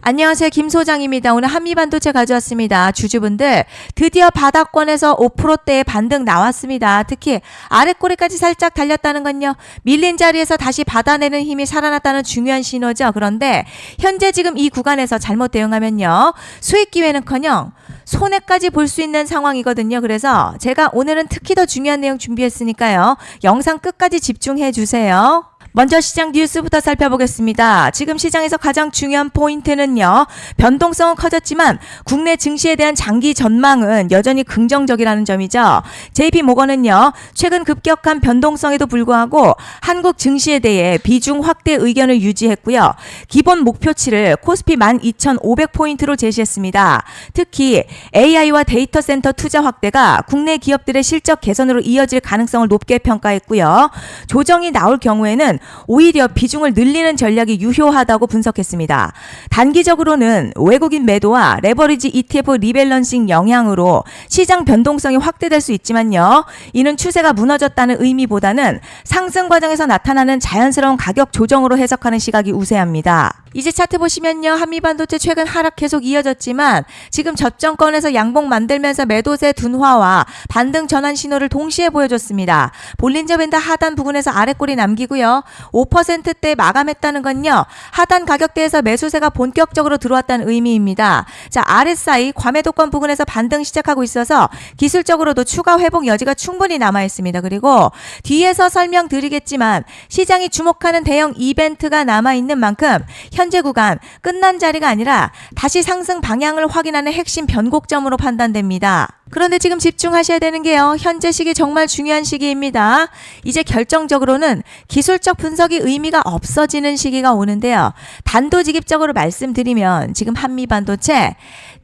안녕하세요. 김 소장입니다. 오늘 한미반도체 가져왔습니다. 주주분들 드디어 바닥권에서 5%대의 반등 나왔습니다. 특히 아랫꼬리까지 살짝 달렸다는 건요. 밀린 자리에서 다시 받아내는 힘이 살아났다는 중요한 신호죠. 그런데 현재 지금 이 구간에서 잘못 대응하면요. 수익 기회는커녕 손해까지 볼 수 있는 상황이거든요. 그래서 제가 오늘은 특히 더 중요한 내용 준비했으니까요. 영상 끝까지 집중해 주세요. 먼저 시장 뉴스부터 살펴보겠습니다. 지금 시장에서 가장 중요한 포인트는요. 변동성은 커졌지만 국내 증시에 대한 장기 전망은 여전히 긍정적이라는 점이죠. JP모건은요. 최근 급격한 변동성에도 불구하고 한국 증시에 대해 비중 확대 의견을 유지했고요. 기본 목표치를 코스피 12,500포인트로 제시했습니다. 특히 AI와 데이터 센터 투자 확대가 국내 기업들의 실적 개선으로 이어질 가능성을 높게 평가했고요. 조정이 나올 경우에는 오히려 비중을 늘리는 전략이 유효하다고 분석했습니다. 단기적으로는 외국인 매도와 레버리지 ETF 리밸런싱 영향으로 시장 변동성이 확대될 수 있지만요. 이는 추세가 무너졌다는 의미보다는 상승 과정에서 나타나는 자연스러운 가격 조정으로 해석하는 시각이 우세합니다. 이제 차트 보시면요. 한미반도체 최근 하락 계속 이어졌지만 지금 저점권에서 양봉 만들면서 매도세 둔화와 반등 전환 신호를 동시에 보여줬습니다. 볼린저 밴드 하단 부분에서 아랫골이 남기고요. 5%대 마감했다는 건요. 하단 가격대에서 매수세가 본격적으로 들어왔다는 의미입니다. 자, RSI 과매도권 부분에서 반등 시작하고 있어서 기술적으로도 추가 회복 여지가 충분히 남아 있습니다. 그리고 뒤에서 설명드리겠지만 시장이 주목하는 대형 이벤트가 남아 있는 만큼 현재 구간 끝난 자리가 아니라 다시 상승 방향을 확인하는 핵심 변곡점으로 판단됩니다. 그런데 지금 집중하셔야 되는 게요. 현재 시기 정말 중요한 시기입니다. 이제 결정적으로는 기술적 분석이 의미가 없어지는 시기가 오는데요. 단도직입적으로 말씀드리면 지금 한미반도체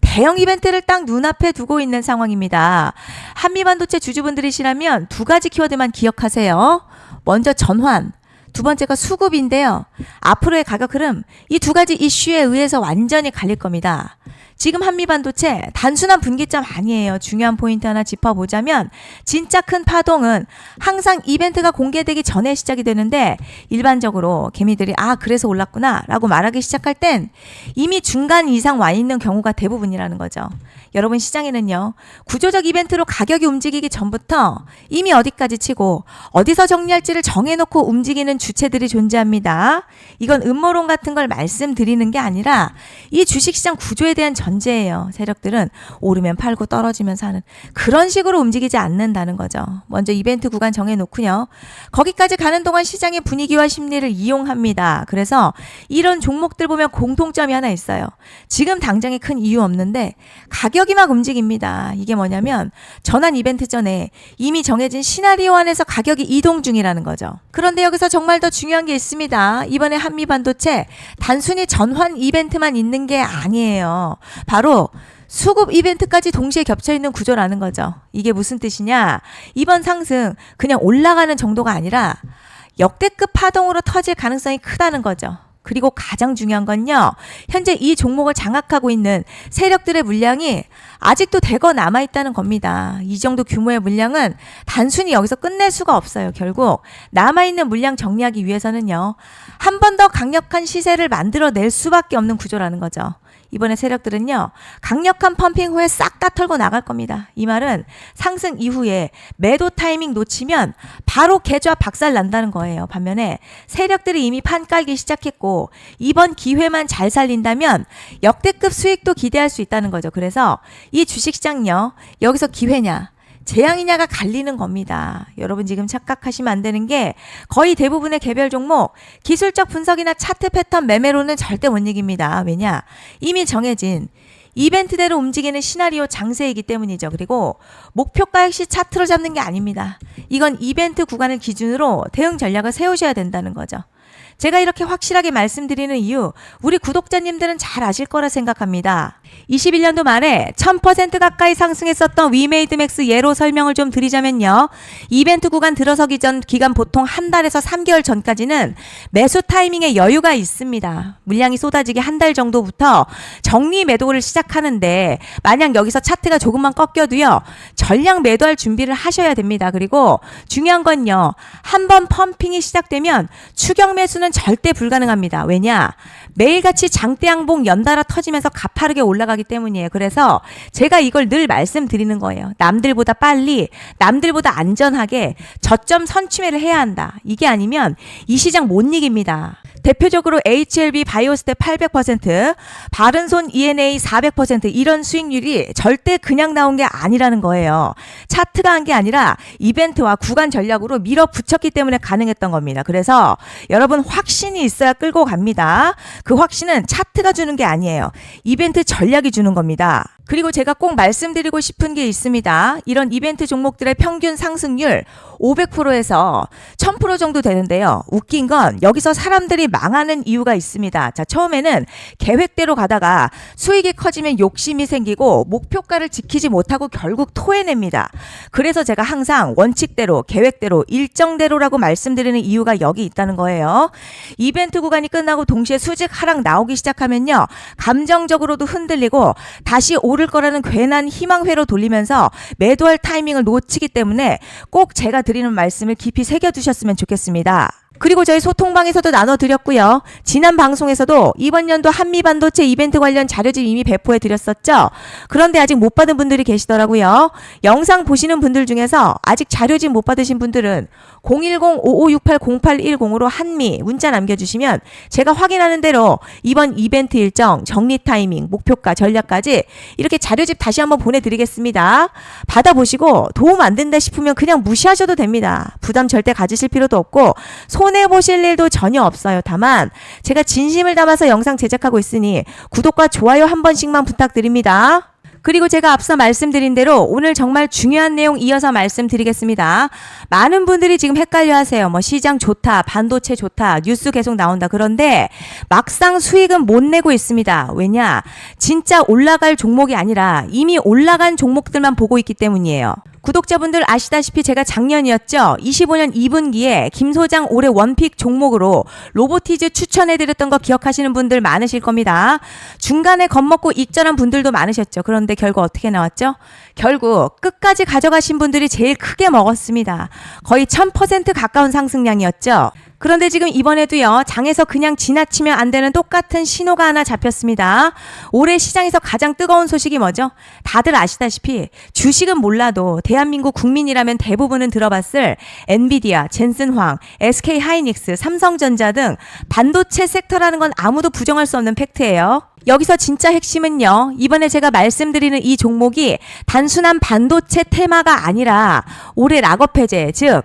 대형 이벤트를 딱 눈앞에 두고 있는 상황입니다. 한미반도체 주주분들이시라면 두 가지 키워드만 기억하세요. 먼저 전환. 두 번째가 수급인데요. 앞으로의 가격 흐름, 이 두 가지 이슈에 의해서 완전히 갈릴 겁니다. 지금 한미반도체 단순한 분기점 아니에요. 중요한 포인트 하나 짚어보자면 진짜 큰 파동은 항상 이벤트가 공개되기 전에 시작이 되는데 일반적으로 개미들이 그래서 올랐구나 라고 말하기 시작할 땐 이미 중간 이상 와 있는 경우가 대부분이라는 거죠. 여러분 시장에는요. 구조적 이벤트로 가격이 움직이기 전부터 이미 어디까지 치고 어디서 정리할지를 정해놓고 움직이는 주체들이 존재합니다. 이건 음모론 같은 걸 말씀드리는 게 아니라 이 주식시장 구조에 대한 전제예요. 세력들은 오르면 팔고 떨어지면 사는 그런 식으로 움직이지 않는다는 거죠. 먼저 이벤트 구간 정해놓고요. 거기까지 가는 동안 시장의 분위기와 심리를 이용합니다. 그래서 이런 종목들 보면 공통점이 하나 있어요. 지금 당장에 큰 이유 없는데 가격이 막 움직입니다. 이게 뭐냐면 전환 이벤트 전에 이미 정해진 시나리오 안에서 가격이 이동 중이라는 거죠. 그런데 여기서 정말 더 중요한 게 있습니다. 이번에 한미반도체 단순히 전환 이벤트만 있는 게 아니에요. 바로 수급 이벤트까지 동시에 겹쳐있는 구조라는 거죠. 이게 무슨 뜻이냐? 이번 상승 그냥 올라가는 정도가 아니라 역대급 파동으로 터질 가능성이 크다는 거죠. 그리고 가장 중요한 건요. 현재 이 종목을 장악하고 있는 세력들의 물량이 아직도 대거 남아있다는 겁니다. 이 정도 규모의 물량은 단순히 여기서 끝낼 수가 없어요. 결국 남아있는 물량 정리하기 위해서는요. 한 번 더 강력한 시세를 만들어낼 수밖에 없는 구조라는 거죠. 이번에 세력들은요. 강력한 펌핑 후에 싹 다 털고 나갈 겁니다. 이 말은 상승 이후에 매도 타이밍 놓치면 바로 계좌 박살 난다는 거예요. 반면에 세력들이 이미 판 깔기 시작했고 이번 기회만 잘 살린다면 역대급 수익도 기대할 수 있다는 거죠. 그래서 이 주식시장요. 여기서 기회냐 재앙이냐가 갈리는 겁니다. 여러분 지금 착각하시면 안 되는 게 거의 대부분의 개별 종목 기술적 분석이나 차트 패턴 매매로는 절대 못 이깁니다. 왜냐? 이미 정해진 이벤트대로 움직이는 시나리오 장세이기 때문이죠. 그리고 목표가 역시 차트로 잡는 게 아닙니다. 이건 이벤트 구간을 기준으로 대응 전략을 세우셔야 된다는 거죠. 제가 이렇게 확실하게 말씀드리는 이유 우리 구독자님들은 잘 아실 거라 생각합니다. 21년도 말에 1000% 가까이 상승했었던 위메이드맥스 예로 설명을 좀 드리자면요. 이벤트 구간 들어서기 전 기간 보통 한 달에서 3개월 전까지는 매수 타이밍에 여유가 있습니다. 물량이 쏟아지기 한 달 정도부터 정리 매도를 시작하는데 만약 여기서 차트가 조금만 꺾여도요. 전량 매도할 준비를 하셔야 됩니다. 그리고 중요한 건요. 한번 펌핑이 시작되면 추격 매수는 절대 불가능합니다. 왜냐? 매일같이 장대양봉 연달아 터지면서 가파르게 올라가기 때문이에요. 그래서 제가 이걸 늘 말씀드리는 거예요. 남들보다 빨리, 남들보다 안전하게 저점 선취매를 해야 한다. 이게 아니면 이 시장 못 이깁니다. 대표적으로 HLB 바이오스텝 800%, 바른손 ENA 400% 이런 수익률이 절대 그냥 나온 게 아니라는 거예요. 차트가 한 게 아니라 이벤트와 구간 전략으로 밀어붙였기 때문에 가능했던 겁니다. 그래서 여러분 확신이 있어야 끌고 갑니다. 그 확신은 차트가 주는 게 아니에요. 이벤트 전략이 주는 겁니다. 그리고 제가 꼭 말씀드리고 싶은 게 있습니다. 이런 이벤트 종목들의 평균 상승률 500%에서 1000% 정도 되는데요. 웃긴 건 여기서 사람들이 망하는 이유가 있습니다. 자, 처음에는 계획대로 가다가 수익이 커지면 욕심이 생기고 목표가를 지키지 못하고 결국 토해냅니다. 그래서 제가 항상 원칙대로, 계획대로, 일정대로라고 말씀드리는 이유가 여기 있다는 거예요. 이벤트 구간이 끝나고 동시에 수직 하락 나오기 시작하면요. 감정적으로도 흔들리고 다시 오를 거라는 괜한 희망회로 돌리면서 매도할 타이밍을 놓치기 때문에 꼭 제가 드리는 말씀을 깊이 새겨두셨으면 좋겠습니다. 그리고 저희 소통방에서도 나눠드렸고요. 지난 방송에서도 이번 연도 한미반도체 이벤트 관련 자료집 이미 배포해드렸었죠. 그런데 아직 못 받은 분들이 계시더라고요. 영상 보시는 분들 중에서 아직 자료집 못 받으신 분들은 010-5568-0810으로 한미 문자 남겨주시면 제가 확인하는 대로 이번 이벤트 일정, 정리 타이밍, 목표가, 전략까지 이렇게 자료집 다시 한번 보내드리겠습니다. 받아보시고 도움 안 된다 싶으면 그냥 무시하셔도 됩니다. 부담 절대 가지실 필요도 없고 손해보실 일도 전혀 없어요. 다만 제가 진심을 담아서 영상 제작하고 있으니 구독과 좋아요 한 번씩만 부탁드립니다. 그리고 제가 앞서 말씀드린 대로 오늘 정말 중요한 내용 이어서 말씀드리겠습니다. 많은 분들이 지금 헷갈려 하세요. 뭐 시장 좋다, 반도체 좋다, 뉴스 계속 나온다. 그런데 막상 수익은 못 내고 있습니다. 왜냐? 진짜 올라갈 종목이 아니라 이미 올라간 종목들만 보고 있기 때문이에요. 구독자분들 아시다시피 제가 작년이었죠. 25년 2분기에 김 소장 올해 원픽 종목으로 로보티즈 추천해드렸던 거 기억하시는 분들 많으실 겁니다. 중간에 겁먹고 익절한 분들도 많으셨죠. 그런데 결국 어떻게 나왔죠? 결국 끝까지 가져가신 분들이 제일 크게 먹었습니다. 거의 1000% 가까운 상승량이었죠. 그런데 지금 이번에도요, 장에서 그냥 지나치면 안 되는 똑같은 신호가 하나 잡혔습니다. 올해 시장에서 가장 뜨거운 소식이 뭐죠? 다들 아시다시피 주식은 몰라도 대한민국 국민이라면 대부분은 들어봤을 엔비디아, 젠슨황, SK 하이닉스, 삼성전자 등 반도체 섹터라는 건 아무도 부정할 수 없는 팩트예요. 여기서 진짜 핵심은요, 이번에 제가 말씀드리는 이 종목이 단순한 반도체 테마가 아니라 올해 락업 해제, 즉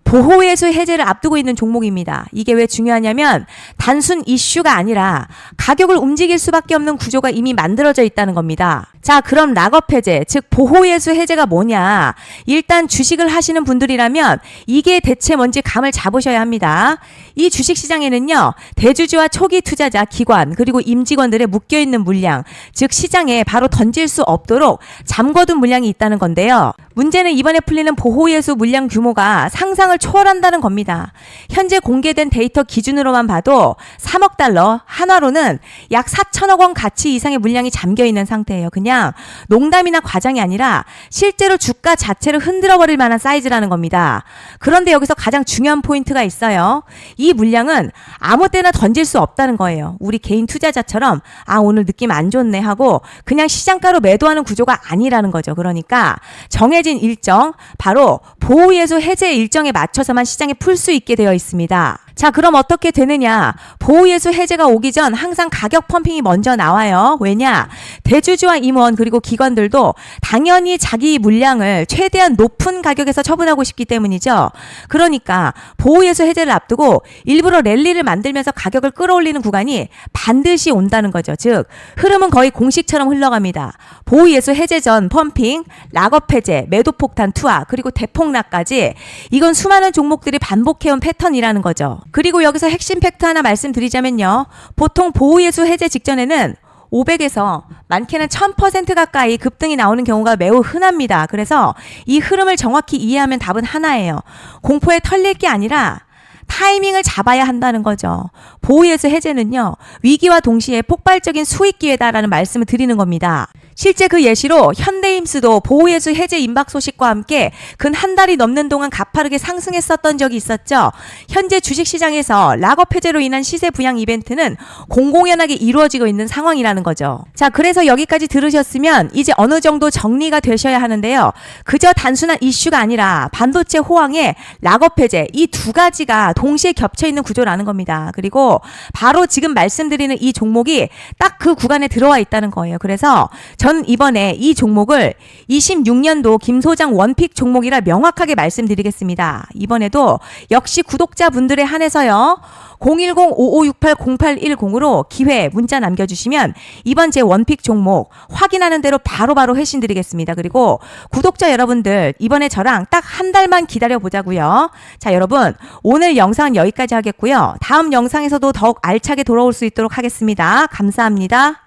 보호예수 해제를 앞두고 있는 종목입니다. 이게 왜 중요하냐면 단순 이슈가 아니라 가격을 움직일 수밖에 없는 구조가 이미 만들어져 있다는 겁니다. 자, 그럼 락업 해제, 즉 보호예수 해제가 뭐냐? 일단 주식을 하시는 분들이라면 이게 대체 뭔지 감을 잡으셔야 합니다. 이 주식시장에는요, 대주주와 초기 투자자, 기관, 그리고 임직원들의 묶여있는 물량, 즉 시장에 바로 던질 수 없도록 잠궈둔 물량이 있다는 건데요. 문제는 이번에 풀리는 보호예수 물량 규모가 상상을 초월한다는 겁니다. 현재 공개된 데이터 기준으로만 봐도 3억 달러, 한화로는 약 4천억 원 가치 이상의 물량이 잠겨있는 상태예요. 그냥 농담이나 과장이 아니라 실제로 주가 자체를 흔들어버릴 만한 사이즈라는 겁니다. 그런데 여기서 가장 중요한 포인트가 있어요. 이 물량은 아무 때나 던질 수 없다는 거예요. 우리 개인 투자자처럼 오늘 느낌 안 좋네 하고 그냥 시장가로 매도하는 구조가 아니라는 거죠. 그러니까 정해진 일정, 바로 보호예수 해제 일정에 맞춰서만 시장에 풀 수 있게 되어 있습니다. 자, 그럼 어떻게 되느냐? 보호예수 해제가 오기 전 항상 가격 펌핑이 먼저 나와요. 왜냐? 대주주와 임원 그리고 기관들도 당연히 자기 물량을 최대한 높은 가격에서 처분하고 싶기 때문이죠. 그러니까 보호예수 해제를 앞두고 일부러 랠리를 만들면서 가격을 끌어올리는 구간이 반드시 온다는 거죠. 즉 흐름은 거의 공식처럼 흘러갑니다. 보호예수 해제 전 펌핑, 락업 해제, 매도 폭탄 투하, 그리고 대폭락까지 이건 수많은 종목들이 반복해온 패턴이라는 거죠. 그리고 여기서 핵심 팩트 하나 말씀드리자면요. 보통 보호예수 해제 직전에는 500에서 많게는 1000% 가까이 급등이 나오는 경우가 매우 흔합니다. 그래서 이 흐름을 정확히 이해하면 답은 하나예요. 공포에 털릴 게 아니라 타이밍을 잡아야 한다는 거죠. 보호예수 해제는요, 위기와 동시에 폭발적인 수익 기회다라는 말씀을 드리는 겁니다. 실제 그 예시로 현대임스도 보호예수 해제 임박 소식과 함께 근 한 달이 넘는 동안 가파르게 상승했었던 적이 있었죠. 현재 주식시장에서 락업 해제로 인한 시세 부양 이벤트는 공공연하게 이루어지고 있는 상황이라는 거죠. 자, 그래서 여기까지 들으셨으면 이제 어느 정도 정리가 되셔야 하는데요. 그저 단순한 이슈가 아니라 반도체 호황에 락업 해제 이 두 가지가 동시에 겹쳐 있는 구조라는 겁니다. 그리고 바로 지금 말씀드리는 이 종목이 딱 그 구간에 들어와 있다는 거예요. 그래서 전 이번에 이 종목을 26년도 김 소장 원픽 종목이라 명확하게 말씀드리겠습니다. 이번에도 역시 구독자분들에 한해서요. 010-5568-0810으로 기회 문자 남겨주시면 이번 제 원픽 종목 확인하는 대로 바로바로 회신 드리겠습니다. 그리고 구독자 여러분들 이번에 저랑 딱 한 달만 기다려보자고요. 자, 여러분 오늘 영상은 여기까지 하겠고요. 다음 영상에서도 더욱 알차게 돌아올 수 있도록 하겠습니다. 감사합니다.